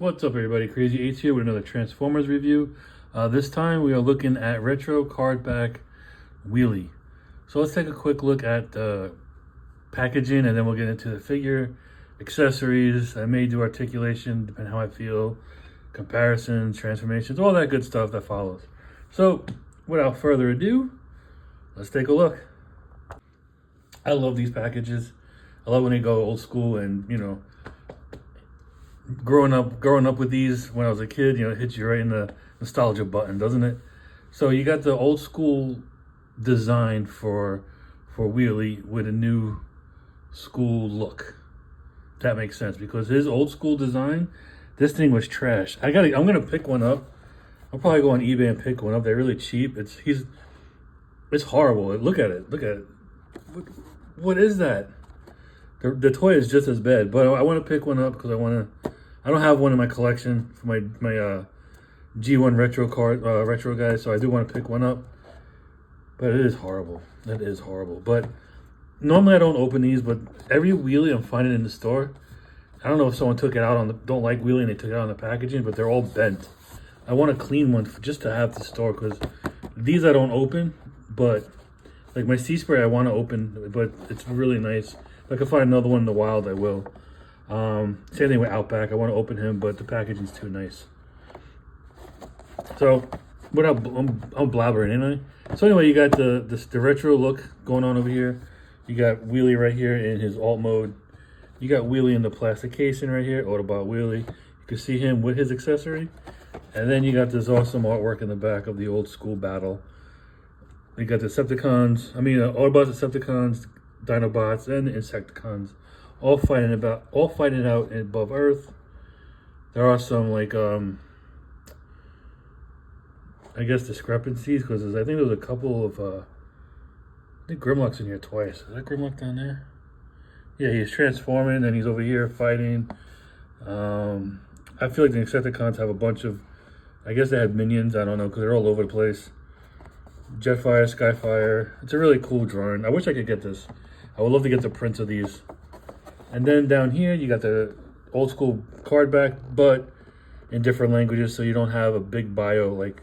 What's up, everybody? Crazy Eights here with another Transformers review. This time we are looking at retro card back Wheelie. So let's take a quick look at the packaging and then we'll get into the figure, accessories. I may do articulation, depending on how I feel, comparisons, transformations, all that good stuff that follows. So without further ado, let's take a look. I love these packages. I love when they go old school and, you know, growing up with these when I was a kid, you know, it hits you right in the nostalgia button, doesn't it? So you got the old school design for Wheelie with a new school look. That makes sense because his old school design, this thing was trash. I'm gonna pick one up. I'll probably go on eBay and pick one up. They're really cheap. It's horrible. Look at it. What is that? The toy is just as bad, but I want to pick one up because I don't have one in my collection for my G1 retro guys, so I do want to pick one up. But it is horrible. That is horrible. But normally I don't open these, but every Wheelie I'm finding in the store, I don't know if someone took it out don't like Wheelie and they took it out on the packaging, but they're all bent. I want a clean one just to have to store because these I don't open, but like my Sea Spray I want to open, but it's really nice. If I can find another one in the wild, I will. Same thing with Outback. I want to open him, but the packaging's too nice. So, I'm blabbering, ain't I? So anyway, you got the retro look going on over here. You got Wheelie right here in his alt mode. You got Wheelie in the plastic casing right here, Autobot Wheelie. You can see him with his accessory. And then you got this awesome artwork in the back of the old school battle. You got the Decepticons, Autobots, Decepticons, Dinobots, and the Insecticons. All fighting it out above Earth. There are some I guess discrepancies because I think there's a couple of I think Grimlock's in here twice. Is that Grimlock down there? Yeah, he's transforming and he's over here fighting. I feel like the Insecticons have a bunch of, I guess they had minions. I don't know because they're all over the place. Jetfire, Skyfire. It's a really cool drawing. I wish I could get this. I would love to get the prints of these. And then down here, you got the old school card back, but in different languages, so you don't have a big bio like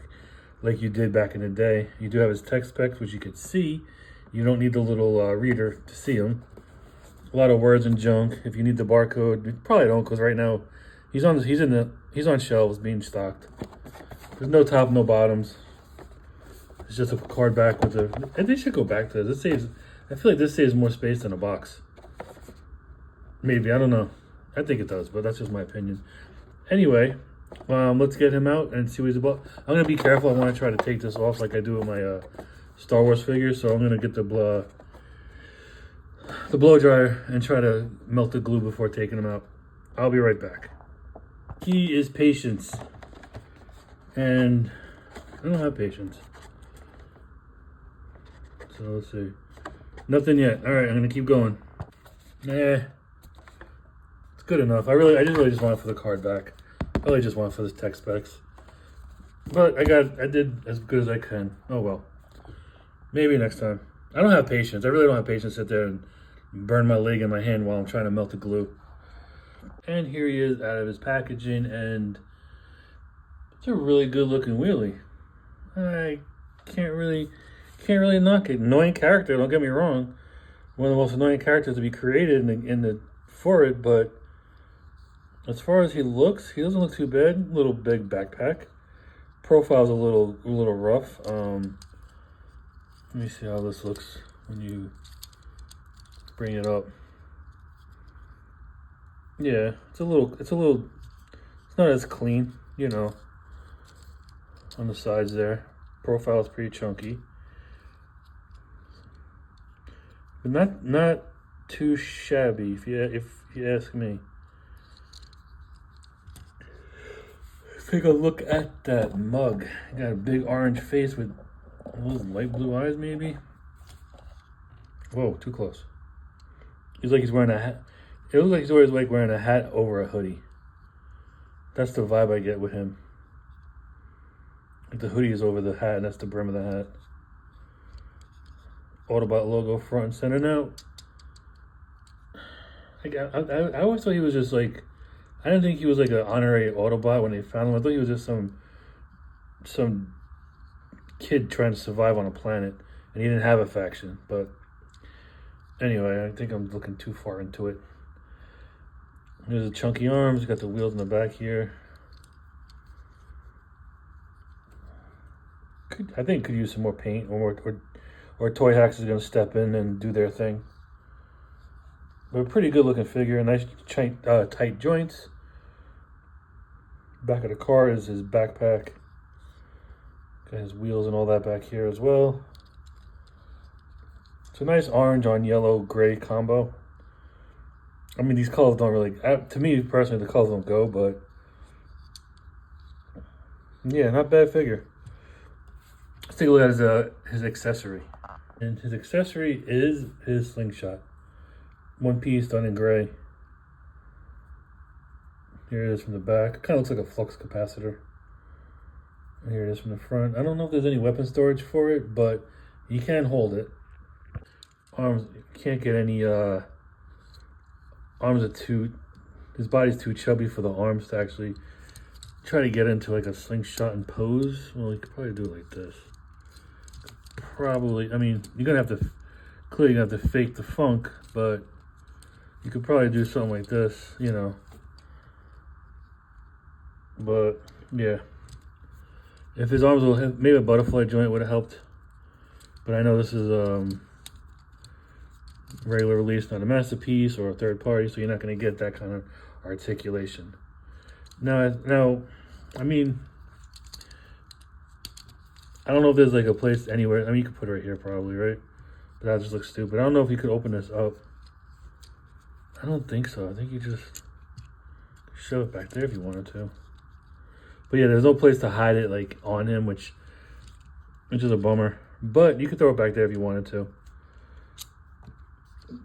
you did back in the day. You do have his text specs, which you could see. You don't need the little reader to see them. A lot of words and junk. If you need the barcode, you probably don't, because right now he's on shelves being stocked. There's no top, no bottoms. It's just a card back with the. And they should go back to this. I feel like this saves more space than a box. Maybe, I don't know. I think it does, but that's just my opinion. Anyway, let's get him out and see what he's about. I'm going to be careful. I want to try to take this off like I do with my Star Wars figures. So I'm going to get the blow dryer and try to melt the glue before taking him out. I'll be right back. Key is patience. And I don't have patience. So let's see. Nothing yet. All right, I'm going to keep going. Good enough. I just really want it for the card back. I really just want it for the tech specs. But I did as good as I can. Oh well. Maybe next time. I don't have patience. I really don't have patience to sit there and burn my leg and my hand while I'm trying to melt the glue. And here he is out of his packaging, and it's a really good looking Wheelie. I can't really knock it. Annoying character, don't get me wrong. One of the most annoying characters to be created for it, but as far as he looks, he doesn't look too bad. Little big backpack. Profile's a little rough. Let me see how this looks when you bring it up. Yeah, it's not as clean, you know, on the sides there. Profile is pretty chunky. But not too shabby if you ask me. Take a look at that mug. Got a big orange face with those light blue eyes, maybe. Whoa, too close. He's wearing a hat. It looks like he's always wearing a hat over a hoodie. That's the vibe I get with him. Like the hoodie is over the hat, and that's the brim of the hat. Autobot logo front and center. Now, I always thought he was just like I didn't think he was like an honorary Autobot when they found him. I thought he was just some kid trying to survive on a planet, and he didn't have a faction. But anyway, I think I'm looking too far into it. There's the chunky arms. Got the wheels in the back here. I think could use some more paint, or Toy Hacks is going to step in and do their thing. But a pretty good looking figure. Nice tight joints. Back of the car is his backpack. Got his wheels and all that back here as well. It's a nice orange on yellow gray combo. I mean, these colors don't really, to me personally, the colors don't go, but yeah, not bad figure. Let's take a look at his accessory. And his accessory is his slingshot. One piece done in gray. Here it is from the back. It kind of looks like a flux capacitor. And here it is from the front. I don't know if there's any weapon storage for it, but you can hold it. Arms, you can't get any, arms are his body's too chubby for the arms to actually try to get into like a slingshot and pose. Well, you could probably do it like this. Probably, I mean, you're gonna have to, clearly you're gonna have to fake the funk, but you could probably do something like this, you know. But yeah, if his arms will have, maybe a butterfly joint would have helped. But I know this is regular release, not a masterpiece or a third party, so you're not going to get that kind of articulation. Now, I mean, I don't know if there's like a place anywhere. I mean, you could put it right here probably, right? But that just looks stupid. I don't know if you could open this up. I don't think so. I think you just shove it back there if you wanted to. But yeah, there's no place to hide it like on him, which is a bummer. But you could throw it back there if you wanted to.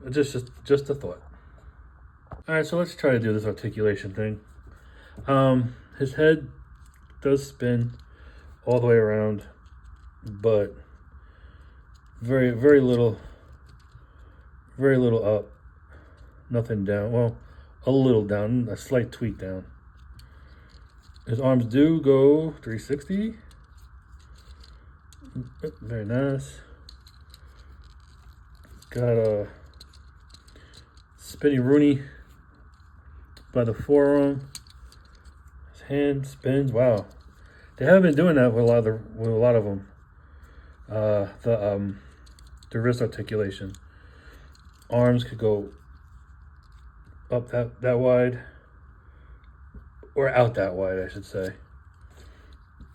Just a thought. All right, so let's try to do this articulation thing. His head does spin all the way around, but very little up, nothing down. Well, a little down, a slight tweak down. His arms do go 360. Very nice. Got a spinny Rooney by the forearm. His hand spins. Wow, they haven't been doing that with a lot of them. The wrist articulation. Arms could go up that wide, or out that wide, I should say.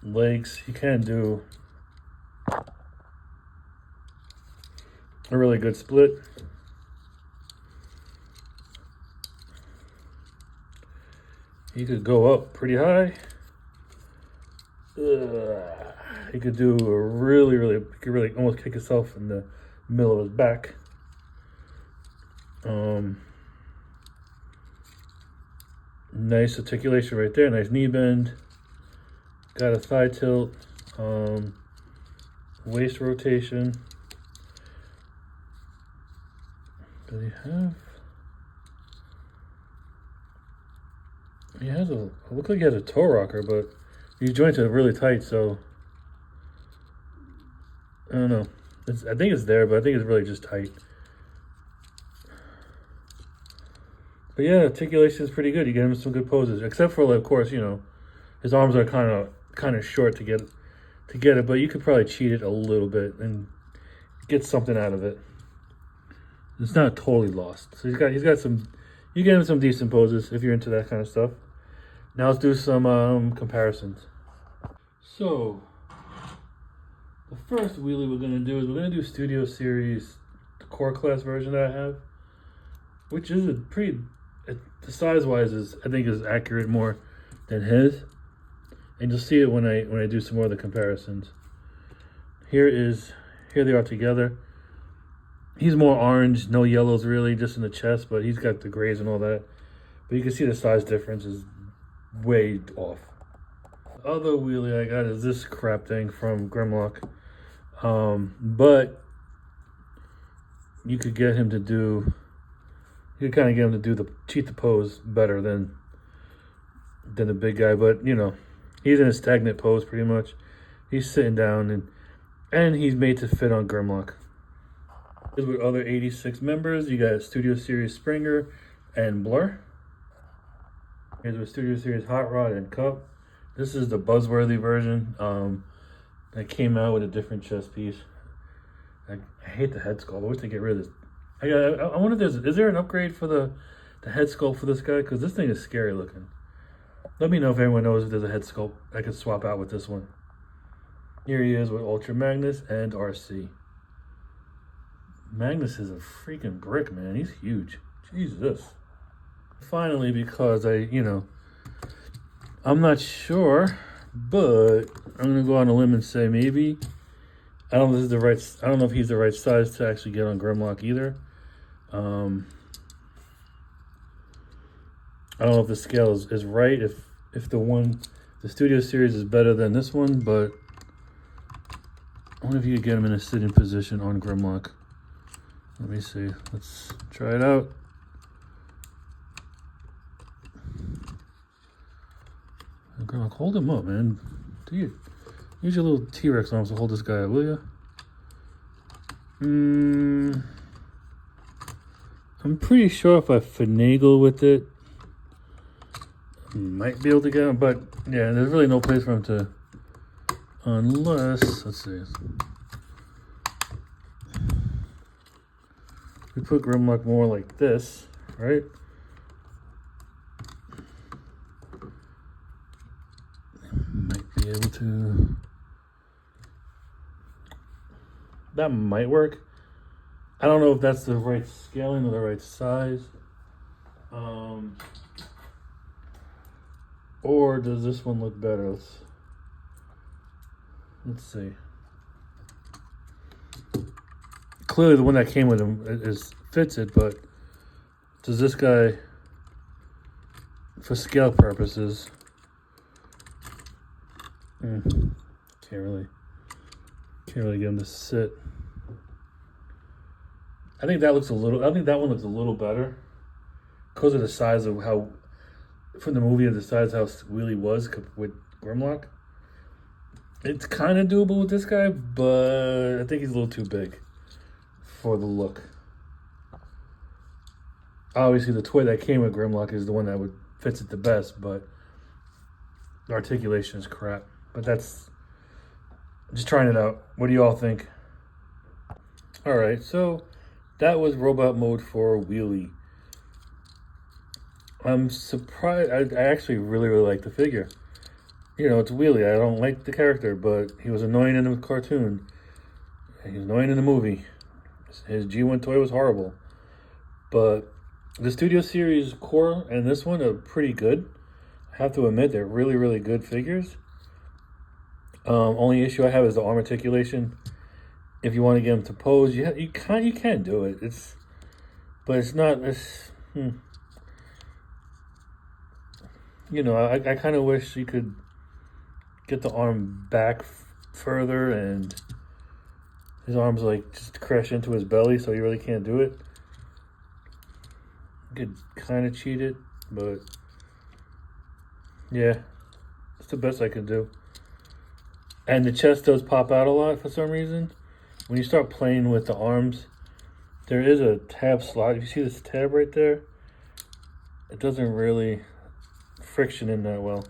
Legs, you can do a really good split. You could go up pretty high. He could do a really almost kick himself in the middle of his back. Nice articulation right there. Nice knee bend. Got a thigh tilt. Waist rotation. Does he have? He has it looks like he has a toe rocker, but these joints are really tight, so I don't know. I think it's there, but I think it's really just tight. But yeah, articulation is pretty good. You get him some good poses, except for, of course, you know, his arms are kind of short to get it. But you could probably cheat it a little bit and get something out of it. It's not totally lost. So he's got some. You get him some decent poses if you're into that kind of stuff. Now let's do some comparisons. So the first wheelie we're gonna do is we're gonna do Studio Series, the core class version that I have, which is the size wise I think is accurate more than his, and you'll see it when I do some more of the comparisons. Here they are together. He's more orange, no yellows really, just in the chest, but he's got the grays and all that. But you can see the size difference is way off. The other wheelie I got is this crap thing from Grimlock. But you could get him to do, cheat the pose better than than the big guy, but you know, he's in a stagnant pose pretty much. He's sitting down and he's made to fit on Grimlock. With other 86 members, you got Studio Series Springer and Blur. Here's with Studio Series Hot Rod and Cup. This is the buzzworthy version that came out with a different chest piece. I hate the head sculpt. I wish they get rid of this. I wonder if is there an upgrade for the head sculpt for this guy? Because this thing is scary looking. Let me know if anyone knows if there's a head sculpt I could swap out with this one. Here he is with Ultra Magnus and RC. Magnus is a freaking brick, man. He's huge. Jesus. Finally, because I'm not sure, but I'm gonna go on a limb and say maybe. I don't know if he's the right size to actually get on Grimlock either. I don't know if the scale is right. If the Studio Series is better than this one, but I wonder if you could get him in a sitting position on Grimlock. Let me see. Let's try it out. Grimlock, hold him up, man. Use your little T-Rex arms to hold this guy up, will you? I'm pretty sure if I finagle with it, I might be able to get him, but yeah, there's really no place for him to, unless, let's see. We put Grimlock more like this, right? Might be able to. That might work. I don't know if that's the right scaling or the right size. Or does this one look better? Let's see. Clearly the one that came with him fits it, but does this guy, for scale purposes, can't really get him to sit. I think that one looks a little better because of the size of how, from the movie, of the size how Wheelie was with Grimlock. It's kind of doable with this guy, but I think he's a little too big for the look. Obviously, the toy that came with Grimlock is the one that fits it the best, but the articulation is crap. But that's just trying it out. What do you all think? All right, so that was robot mode for Wheelie. I'm surprised. I actually really like the figure. You know, it's Wheelie. I don't like the character, but he was annoying in the cartoon. He was annoying in the movie. His G1 toy was horrible. But the Studio Series core and this one are pretty good. I have to admit, they're really good figures. Only issue I have is the arm articulation. If you want to get him to pose, you can do it. But it's not. You know, I kind of wish you could get the arm back further and his arms like just crash into his belly, so you really can't do it. You could kind of cheat it, but yeah, it's the best I could do. And the chest does pop out a lot for some reason. When you start playing with the arms, there is a tab slot. If you see this tab right there, it doesn't really friction in that well.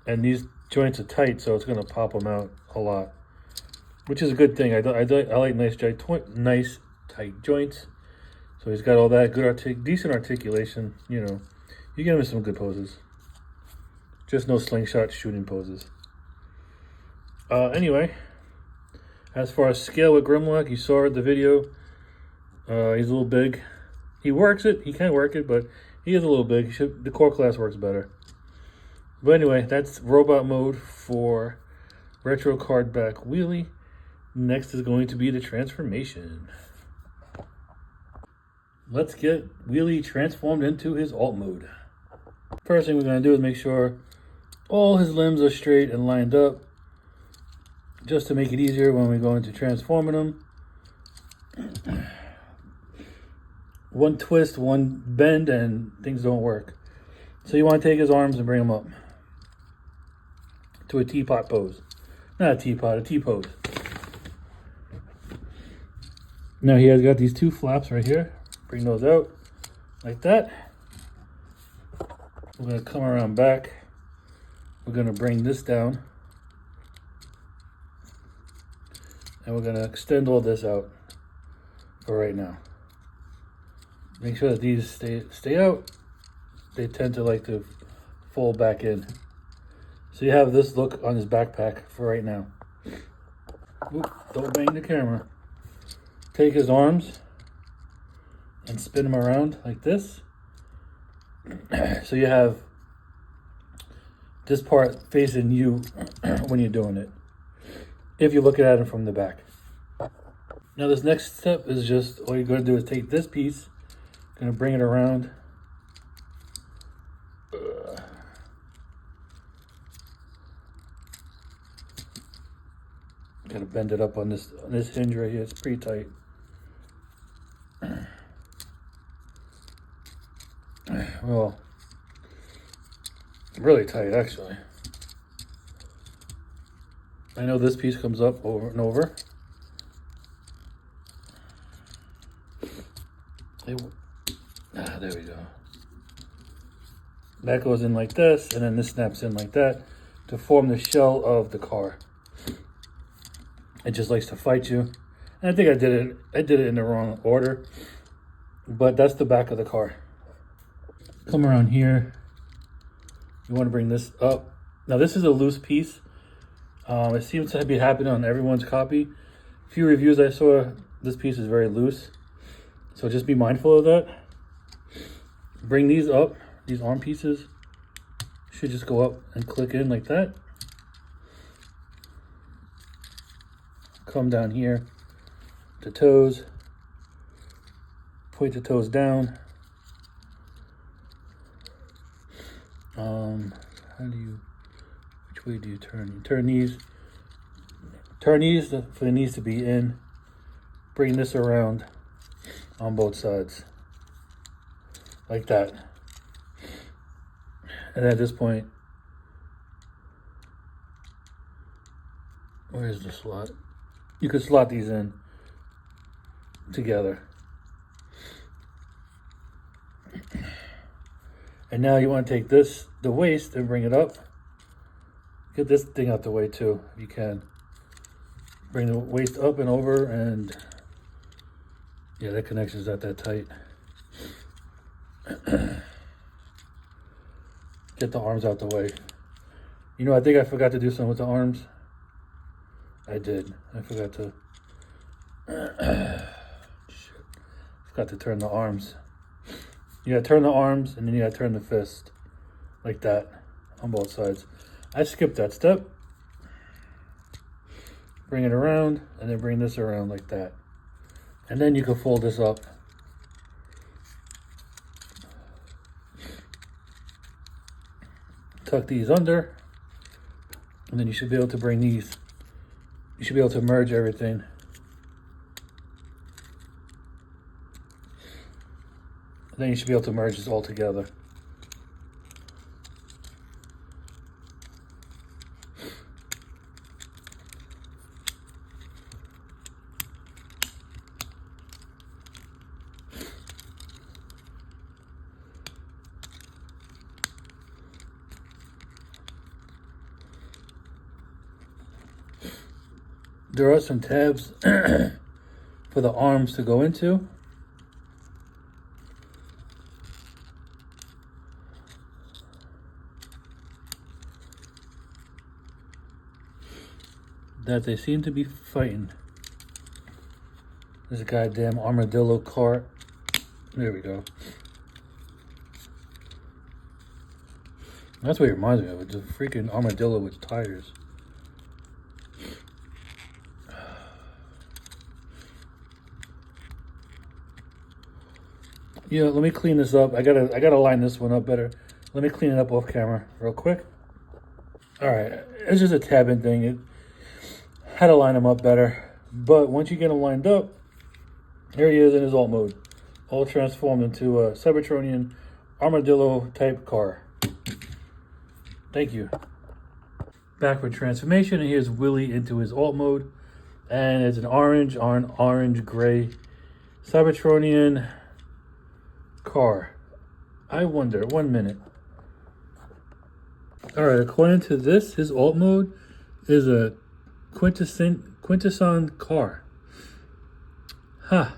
And these joints are tight, so it's going to pop them out a lot, which is a good thing. I like nice tight joints. So he's got all that good decent articulation. You know, you get him in some good poses. Just no slingshot shooting poses. Anyway, as far as scale with Grimlock, you saw it in the video. He's a little big. He works it. He can work it, but he is a little big. The core class works better. But anyway, that's robot mode for Retro Card Back Wheelie. Next is going to be the transformation. Let's get Wheelie transformed into his alt mode. First thing we're going to do is make sure all his limbs are straight and lined up, just to make it easier when we go into transforming them. One twist, one bend, and things don't work. So you want to take his arms and bring him up to a teapot pose. Not a teapot, a T-pose. Now he has got these two flaps right here. Bring those out like that. We're going to come around back. We're going to bring this down. And we're going to extend all this out for right now. Make sure that these stay out. They tend to like to fold back in. So you have this look on his backpack for right now. Oop, don't bang the camera. Take his arms and spin him around like this. So you have this part facing you when you're doing it, if you're looking at it from the back. Now this next step is just, all you're going to do is take this piece, going to bring it around. Got to bend it up on this hinge right here. It's pretty tight. Well, really tight actually. I know this piece comes up over and over. There we go. That goes in like this, and then this snaps in like that to form the shell of the car. It just likes to fight you. And I think I did it in the wrong order, but that's the back of the car. Come around here. You want to bring this up. Now this is a loose piece. It seems to be happening on everyone's copy. A few reviews I saw, this piece is very loose. So just be mindful of that. Bring these up. These arm pieces should just go up and click in like that. Come down here to toes. Point the toes down. Which way do you turn? You turn these. Turn these for the knees to be in. Bring this around on both sides. Like that. And at this point, where's the slot? You could slot these in together. And now you want to take this, the waist, and bring it up. Get this thing out the way too, if you can. Bring the waist up and over, and yeah, that connection's not that tight. Get the arms out the way. You know, I think I forgot to do something with the arms. I did. I forgot to. Shit. Forgot to turn the arms. You gotta turn the arms, and then you gotta turn the fist. Like that. On both sides. I skipped that step. Bring it around, and then bring this around like that. And then you can fold this up. Tuck these under. And then you should be able to bring these. You should be able to merge everything. And then you should be able to merge this all together. There are some tabs for the arms to go into. That they seem to be fighting. This goddamn armadillo car. There we go. That's what it reminds me of. It's a freaking armadillo with tires. Yeah, let me clean this up. I gotta line this one up better. Let me clean it up off camera real quick. All right, it's just a tabbing thing. It had to line them up better, but once you get them lined up, here he is in his alt mode, all transformed into a Cybertronian armadillo type car. Thank you. Backward transformation, and here's Wheelie into his alt mode. And it's an orange gray Cybertronian car. I wonder, 1 minute. Alright, according to this, his alt mode is a quintesson car. Huh.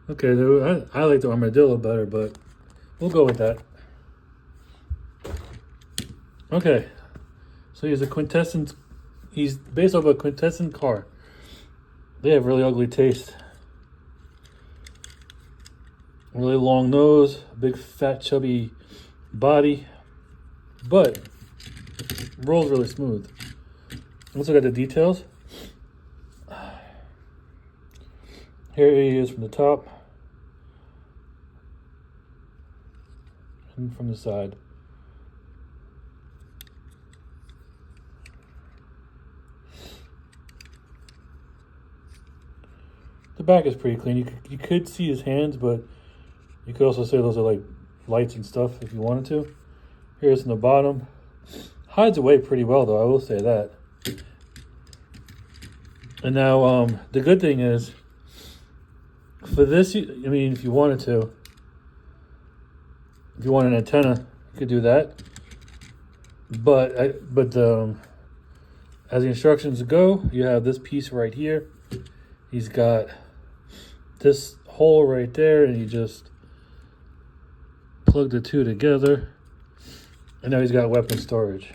Okay, I like the armadillo better, but we'll go with that. Okay, so he's a quintessence. He's based off a quintessent car. They have really ugly taste. Really long nose, big fat chubby body, but rolls really smooth. Let's look at the details. Here he is from the top and from the side. The back is pretty clean. You could see his hands, but you could also say those are like lights and stuff if you wanted to. Here's in the bottom. Hides away pretty well though, I will say that. And now the good thing is, for this, I mean, if you wanted to, if you want an antenna, you could do that. But as the instructions go, you have this piece right here. He's got this hole right there, and you just plug the two together. And now he's got weapon storage.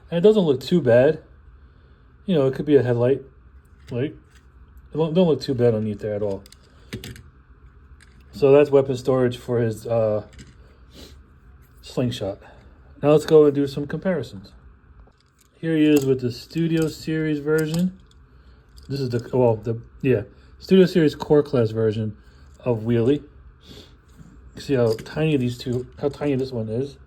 And it doesn't look too bad. You know, it could be a headlight. Like, it don't look too bad underneath there at all. So that's weapon storage for his slingshot. Now let's go and do some comparisons. Here he is with the Studio Series version. This is Studio Series Core Class version of Wheelie. See how tiny this one is.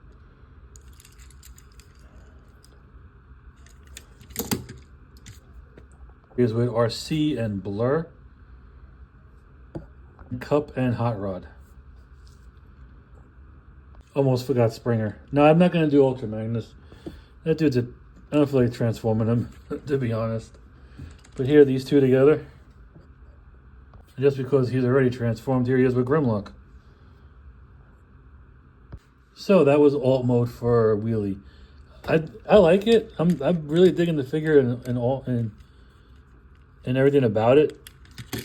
Here's with RC and Blur, Cup and Hot Rod. Almost forgot Springer. No, I'm not going to do Ultra Magnus. That dude's I don't feel like transforming him, to be honest. But here, these two together. Just because he's already transformed, here he is with Grimlock. So that was alt mode for Wheelie. I like it. I'm really digging the figure and everything about it.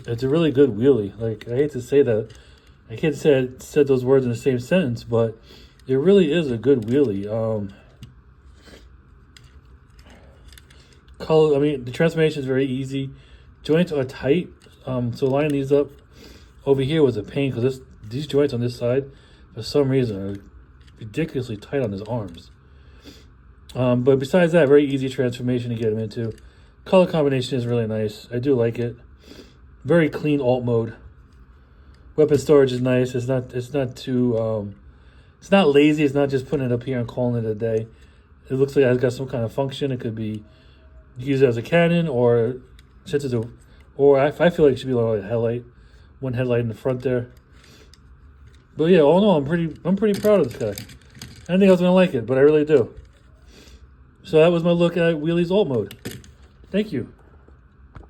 It's a really good Wheelie. Like, I hate to say that. I can't say I said those words in the same sentence, but it really is a good Wheelie. Color. I mean, the transformation is very easy. Joints are tight. So lining these up over here was a pain because these joints on this side, for some reason, are ridiculously tight on his arms. But besides that, very easy transformation to get him into. Color combination is really nice. I do like it. Very clean alt mode. Weapon storage is nice. It's not too it's not lazy. It's not just putting it up here and calling it a day. It looks like it's got some kind of function. It could be used as a cannon, or since it's I feel like it should be like a headlight. One headlight in the front there. But yeah, all in all, I'm pretty proud of this guy. I didn't think I was gonna like it, but I really do. So that was my look at Wheelie's alt mode. Thank you.